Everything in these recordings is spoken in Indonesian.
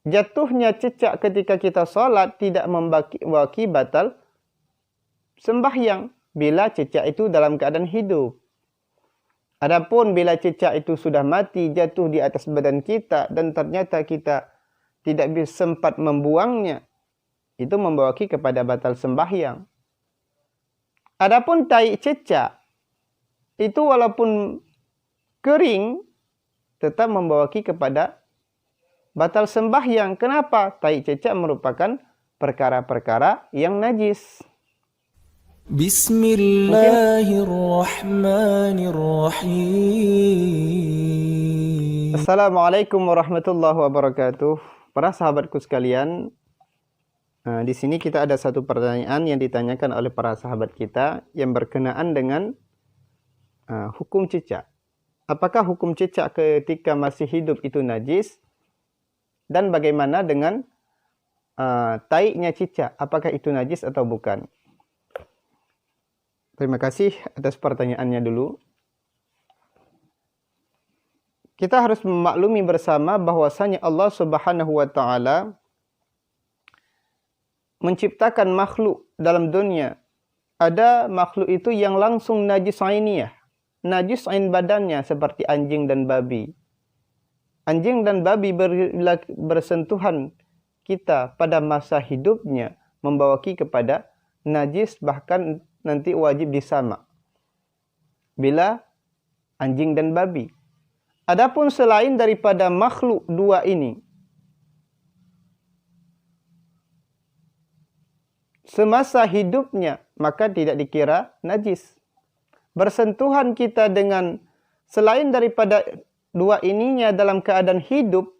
jatuhnya cecak ketika kita sholat tidak membaki batal sembahyang bila cecak itu dalam keadaan hidup. Adapun bila cecak itu sudah mati, jatuh di atas badan kita dan ternyata kita tidak bisa sempat membuangnya, itu membawaki kepada batal sembahyang. Adapun tai cecak itu walaupun kering tetap membawaki kepada batal sembahyang. Kenapa? Tai cecak merupakan perkara-perkara yang najis. Bismillahirrahmanirrahim. Assalamualaikum warahmatullahi wabarakatuh. Para sahabatku sekalian, di sini kita ada satu pertanyaan yang ditanyakan oleh para sahabat kita yang berkenaan dengan hukum cecak. Apakah hukum cecak ketika masih hidup itu najis? Dan bagaimana dengan taiknya cecak? Apakah itu najis atau bukan? Terima kasih atas pertanyaannya dulu. Kita harus memaklumi bersama bahwasanya Allah Subhanahu wa taala menciptakan makhluk dalam dunia. Ada makhluk itu yang langsung najis ainiyah. Najis ain badannya seperti anjing dan babi. Anjing dan babi bersentuhan kita pada masa hidupnya membawaki kepada najis, bahkan nanti wajib disamak bila anjing dan babi. Adapun selain daripada makhluk dua ini, semasa hidupnya maka tidak dikira najis. Bersentuhan kita dengan selain daripada dua ininya dalam keadaan hidup,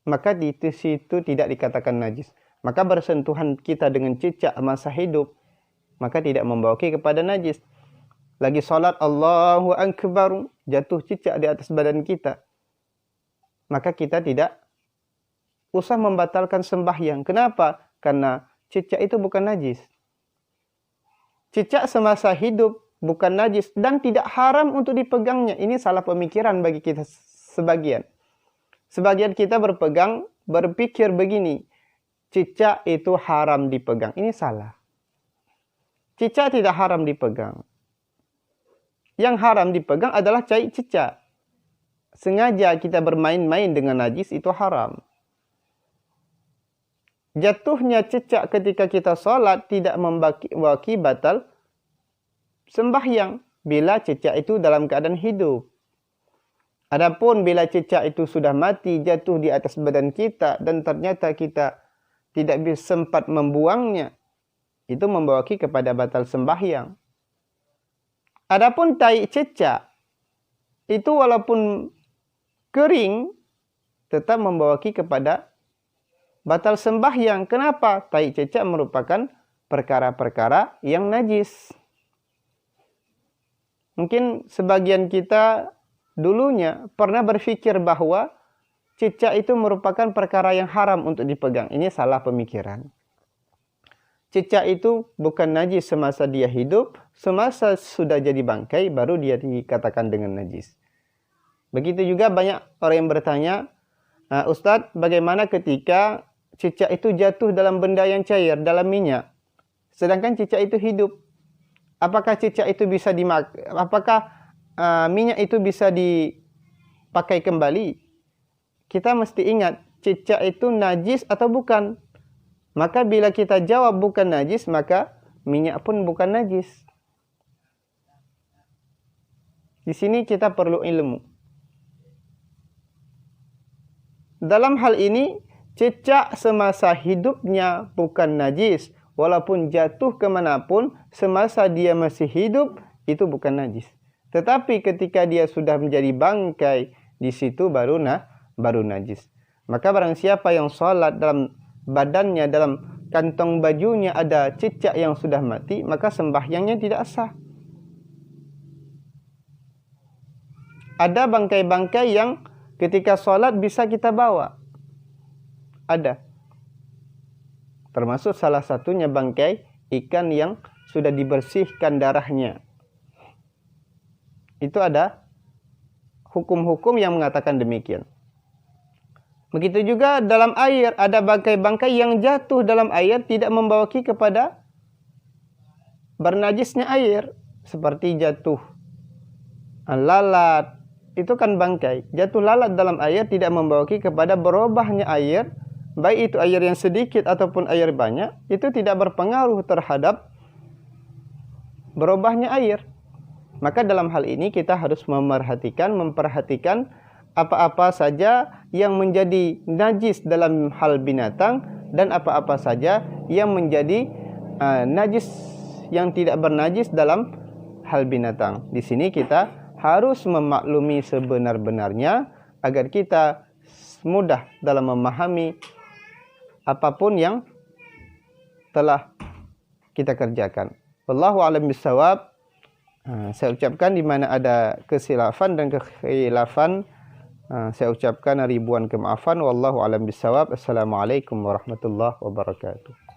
maka di situ tidak dikatakan najis. Maka bersentuhan kita dengan cecak masa hidup, maka tidak membawaki kepada najis. Lagi salat Allahu Akbar, jatuh cecak di atas badan kita, maka kita tidak usah membatalkan sembahyang. Kenapa? Karena cecak itu bukan najis. Cecak semasa hidup bukan najis dan tidak haram untuk dipegangnya. Ini salah pemikiran bagi kita sebagian. Sebagian kita berpikir begini, cecak itu haram dipegang. Ini salah. Cecak tidak haram dipegang. Yang haram dipegang adalah cai cecak. Sengaja kita bermain-main dengan najis itu haram. Jatuhnya cecak ketika kita sholat tidak membaki batal sembahyang bila cecak itu dalam keadaan hidup. Adapun bila cecak itu sudah mati, jatuh di atas badan kita dan ternyata kita tidak bisa sempat membuangnya, itu membawaki kepada batal sembahyang. Adapun tai cecak itu walaupun kering tetap membawaki kepada batal sembahyang. Kenapa? Tai cecak merupakan perkara-perkara yang najis. Mungkin sebagian kita dulunya pernah berpikir bahwa cecak itu merupakan perkara yang haram untuk dipegang. Ini salah pemikiran. Cecak itu bukan najis semasa dia hidup, semasa sudah jadi bangkai baru dia dikatakan dengan najis. Begitu juga banyak orang yang bertanya, Ustadz, bagaimana ketika cecak itu jatuh dalam benda yang cair, dalam minyak, sedangkan cecak itu hidup? Apakah cecak itu bisa apakah minyak itu bisa dipakai kembali? Kita mesti ingat, cecak itu najis atau bukan? Maka bila kita jawab bukan najis, maka minyak pun bukan najis. Di sini kita perlu ilmu. Dalam hal ini, cecak semasa hidupnya bukan najis. Walaupun jatuh kemanapun, semasa dia masih hidup, itu bukan najis. Tetapi ketika dia sudah menjadi bangkai, di situ baru najis. Maka barang siapa yang sholat dalam badannya, dalam kantong bajunya ada cecak yang sudah mati, maka sembahyangnya tidak sah. Ada bangkai-bangkai yang ketika sholat bisa kita bawa. Ada. Termasuk salah satunya bangkai ikan yang sudah dibersihkan darahnya. Itu ada hukum-hukum yang mengatakan demikian. Begitu juga dalam air, ada bangkai-bangkai yang jatuh dalam air tidak membawa kepada bernajisnya air. Seperti jatuh lalat, itu kan bangkai. Jatuh lalat dalam air tidak membawa kepada berubahnya air, baik itu air yang sedikit ataupun air banyak, itu tidak berpengaruh terhadap berubahnya air. Maka dalam hal ini kita harus memperhatikan apa-apa saja yang menjadi najis dalam hal binatang dan apa-apa saja yang menjadi najis yang tidak bernajis dalam hal binatang. Di sini kita harus memaklumi sebenar-benarnya agar kita mudah dalam memahami apapun yang telah kita kerjakan. Wallahu a'lam bishawab. Saya ucapkan di mana ada kesilafan dan kekhilafan, saya ucapkan ribuan kemaafan. Wallahu a'lam bishawab. Assalamualaikum warahmatullahi wabarakatuh.